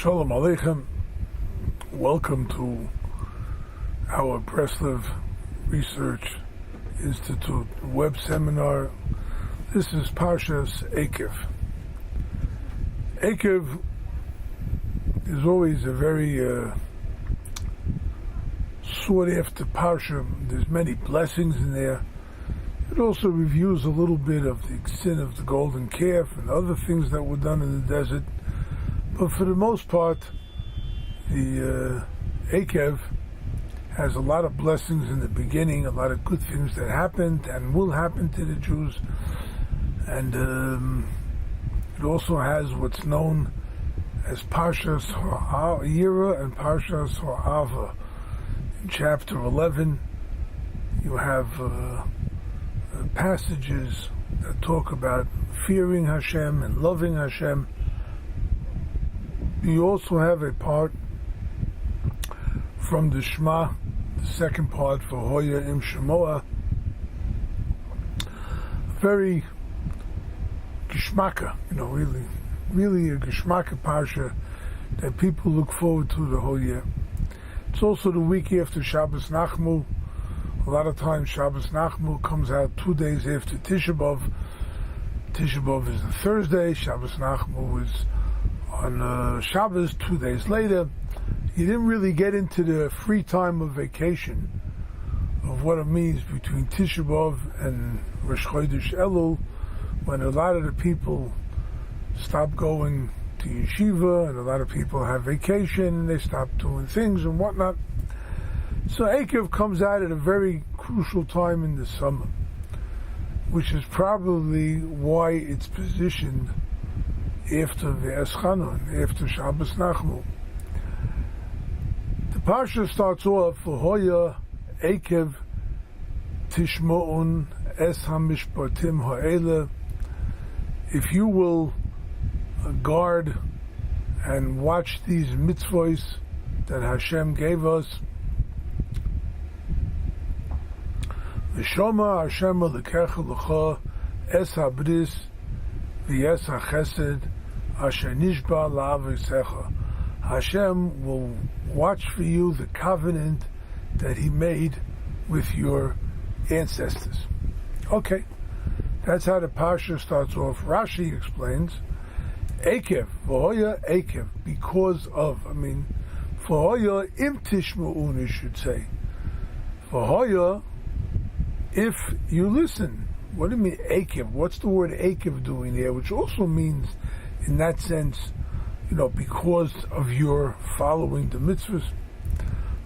Shalom Aleichem. Welcome to our Breslov Research Institute web seminar. This is Parshat Eikev. Eikev is always a very sought after parsha. There's many blessings in there. It also reviews a little bit of the sin of the golden calf and other things that were done in the desert. But for the most part, the Eikev has a lot of blessings in the beginning, a lot of good things that happened and will happen to the Jews. And it also has what's known as Parshat Yira and Parshat Ha'ava. In chapter 11, you have passages that talk about fearing Hashem and loving Hashem. You also have a part from the Shema, the second part for Hoya Im Shemoa, very Geshmaka, really a Geshmaka Parsha that people look forward to the whole year. It's also the week after Shabbos Nachmu. A lot of times Shabbos Nachmu comes out 2 days after Tisha B'Av. Tisha B'Av is a Thursday, Shabbos Nachmu is on Shabbos 2 days later. You didn't really get into the free time of vacation of what it means between Tisha B'Av and Rosh Chodesh Elul, when a lot of the people stop going to yeshiva and a lot of people have vacation and they stop doing things and whatnot. So Eikev comes out at a very crucial time in the summer, which is probably why it's positioned after the Eschanun, after Shabbos Nachmu. The Parsha starts off, V'hoya Eikev Tishmo'un Es HaMishpatim Ha'ele. If you will guard and watch these mitzvahs that Hashem gave us, V'shoma Hashem Alekecha L'cha Es HaBris V'yes HaChesed Asher Nishba La'avisecha. Hashem will watch for you the covenant that He made with your ancestors. Okay, that's how the Parsha starts off. Rashi explains, Eikev, V'hoya Eikev, because of, V'hoya Im Tishma'un, you should say. V'hoya, if you listen. What do you mean Eikev? What's the word Eikev doing there? Which also means, in that sense, because of your following the mitzvahs.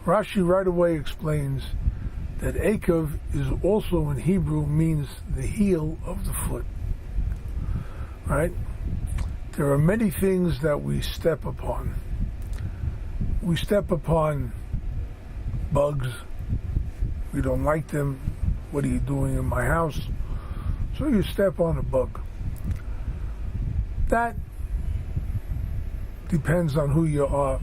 Rashi right away explains that Eikev is also in Hebrew means the heel of the foot. Right? There are many things that we step upon. We step upon bugs. We don't like them. What are you doing in my house? So you step on a bug. That depends on who you are.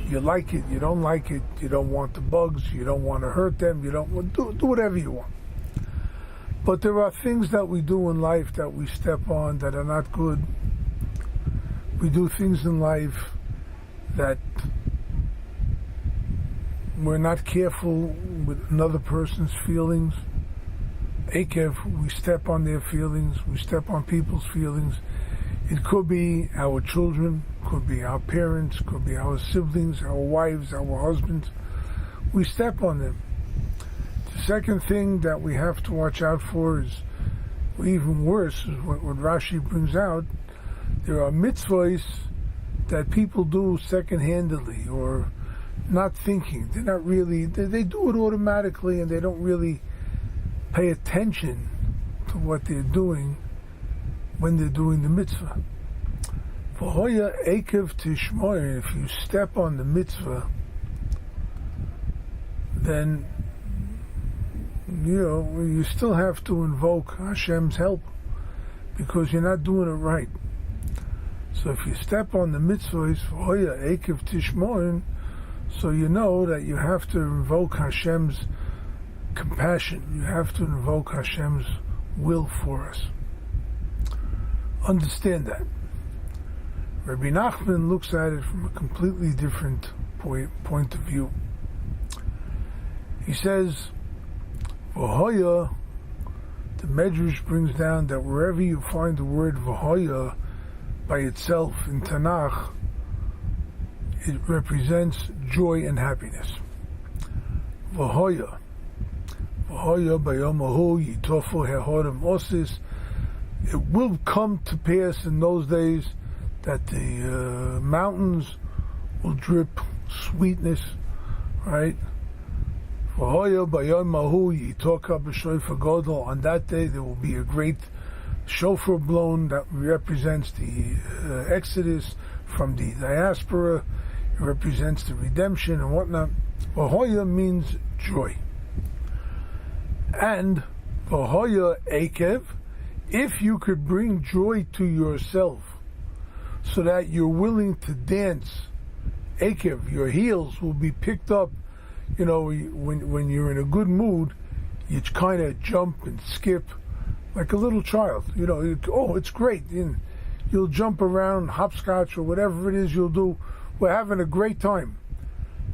You like it, you don't like it, you don't want the bugs, you don't want to hurt them, you don't do whatever you want. But there are things that we do in life that we step on that are not good. We do things in life that we're not careful with another person's feelings. Eikev, we step on their feelings, we step on people's feelings. It could be our children, could be our parents, could be our siblings, our wives, our husbands. We step on them. The second thing that we have to watch out for is, even worse, is what Rashi brings out. There are mitzvahs that people do second-handedly or not thinking. They're not really, they do it automatically and they don't really pay attention to what they're doing when they're doing the mitzvah. V'hoya Eikev Tishmoy, if you step on the mitzvah, then you still have to invoke Hashem's help because you're not doing it right. So if you step on the mitzvah, V'hoya Eikev Tishmoy, so you know that you have to invoke Hashem's compassion. You have to invoke Hashem's will for us. Understand that. Rebbe Nachman looks at it from a completely different point of view. He says, V'hoya, the Medrash brings down that wherever you find the word V'hoya by itself in Tanakh, it represents joy and happiness. V'hoya. V'hoya bayomahu yitofu hehorim osis. It will come to pass in those days that the mountains will drip sweetness, right? On that day there will be a great shofar blown that represents the exodus from the diaspora. It represents the redemption and whatnot. Vahoya means joy. And Vahoya Eikev, if you could bring joy to yourself so that you're willing to dance, Eikev, your heels will be picked up. You know, when you're in a good mood, you kind of jump and skip like a little child. You know, it's great. You'll jump around, hopscotch, or whatever it is you'll do. We're having a great time.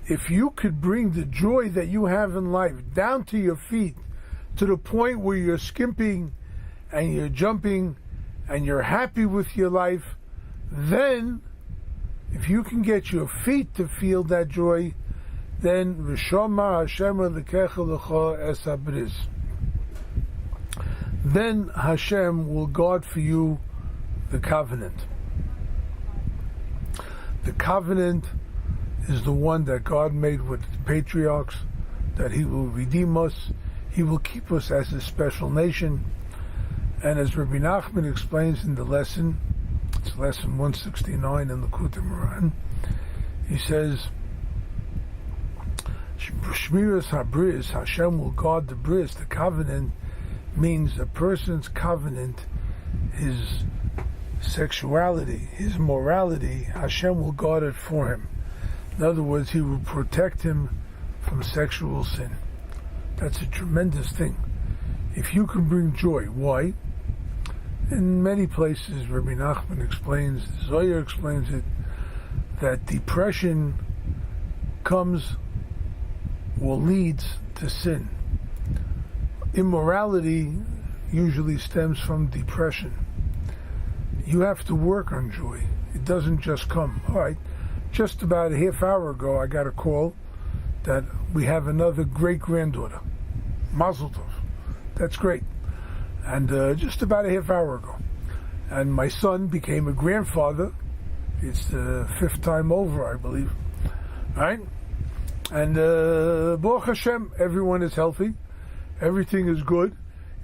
If you could bring the joy that you have in life down to your feet, to the point where you're skipping and you're jumping and you're happy with your life, then if you can get your feet to feel that joy, then V'shama Hashem Elokecha Lecha es habris. Then Hashem will guard for you the covenant. The covenant is the one that God made with the patriarchs, that He will redeem us, He will keep us as a special nation. And as Rebbe Nachman explains in the lesson, it's lesson 169 in the Likutei Moharan, he says, Shmiras habris, Hashem will guard the bris. The covenant means a person's covenant, his sexuality, his morality, Hashem will guard it for him. In other words, He will protect him from sexual sin. That's a tremendous thing. If you can bring joy, why? In many places, Rebbe Nachman explains, Zohar explains it, that depression comes or leads to sin. Immorality usually stems from depression. You have to work on joy. It doesn't just come. All right, just about a half hour ago, I got a call that we have another great-granddaughter. Mazel tov. That's great. And just about a half hour ago. And my son became a grandfather. It's the 5th time over, I believe. Right? And Baruch Hashem, everyone is healthy. Everything is good.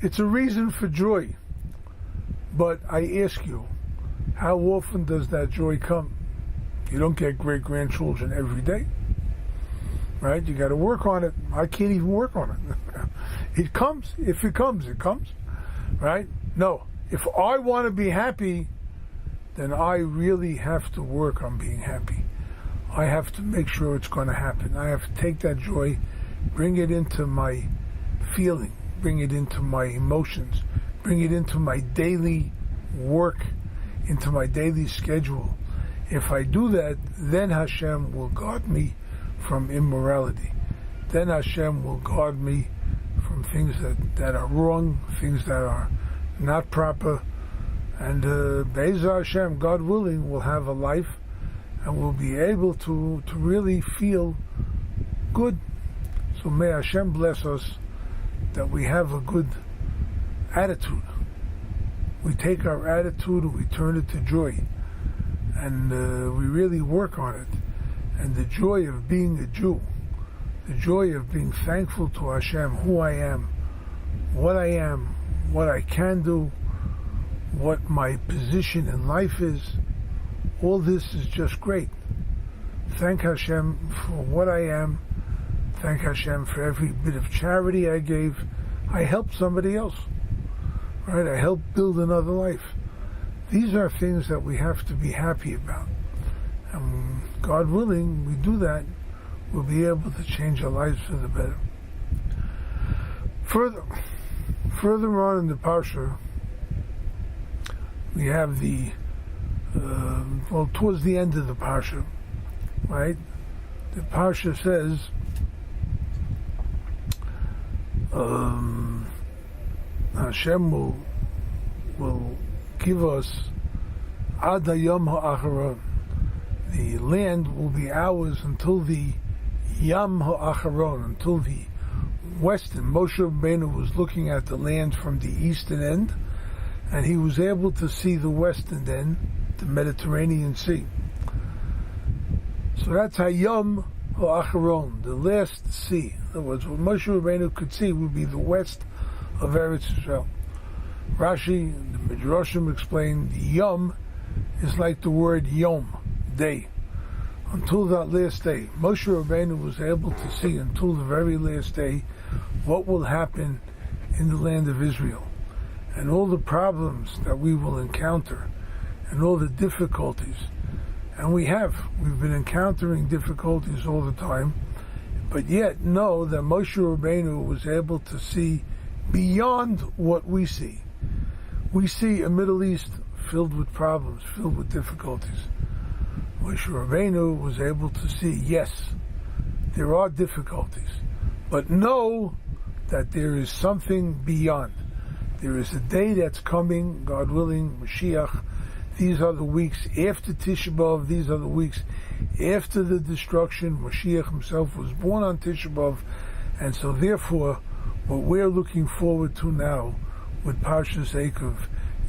It's a reason for joy. But I ask you, how often does that joy come? You don't get great-grandchildren every day. Right? You got to work on it. I can't even work on it. It comes. If it comes, it comes. Right? No. If I want to be happy, then I really have to work on being happy. I have to make sure it's going to happen. I have to take that joy, bring it into my feeling, bring it into my emotions, bring it into my daily work, into my daily schedule. If I do that, then Hashem will guard me from immorality. Then Hashem will guard me from things that are wrong, things that are not proper. And Be'ezah Hashem, God willing, will have a life and will be able to really feel good. So may Hashem bless us that we have a good attitude. We take our attitude and we turn it to joy. And we really work on it. And the joy of being a Jew, the joy of being thankful to Hashem, who I am, what I can do, what my position in life is, all this is just great. Thank Hashem for what I am. Thank Hashem for every bit of charity I gave. I helped somebody else. Right? I helped build another life. These are things that we have to be happy about. And God willing, we do that, we'll be able to change our lives for the better. Further on in the Parsha, we have the towards the end of the Parsha, right? The Parsha says, Hashem will give us Ad Hayom Ha'acharon. The land will be ours until the Yam Ha'acharon, until the western. Moshe Rabbeinu was looking at the land from the eastern end, and he was able to see the western end, the Mediterranean Sea. So that's Hayom Ha'acharon, the last sea. In other words, what Moshe Rabbeinu could see would be the west of Eretz Yisrael. Rashi, the Midrashim explain, the Yom is like the word Yom, day. Until that last day, Moshe Rabbeinu was able to see until the very last day what will happen in the land of Israel, and all the problems that we will encounter, and all the difficulties. And we've been encountering difficulties all the time, but yet know that Moshe Rabbeinu was able to see beyond what we see. We see a Middle East filled with problems, filled with difficulties. Moshe Rabbeinu was able to see, yes, there are difficulties, but know that there is something beyond. There is a day that's coming, God willing, Moshiach. These are the weeks after Tisha B'Av. These are the weeks after the destruction. Moshiach himself was born on Tisha B'Av, and so therefore, what we're looking forward to now with Parshat Eikev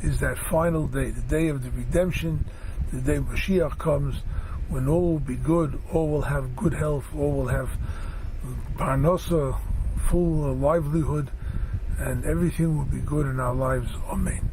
is that final day, the day of the redemption, the day Moshiach comes, when all will be good, all will have good health, all will have parnasa, full livelihood, and everything will be good in our lives. Amen.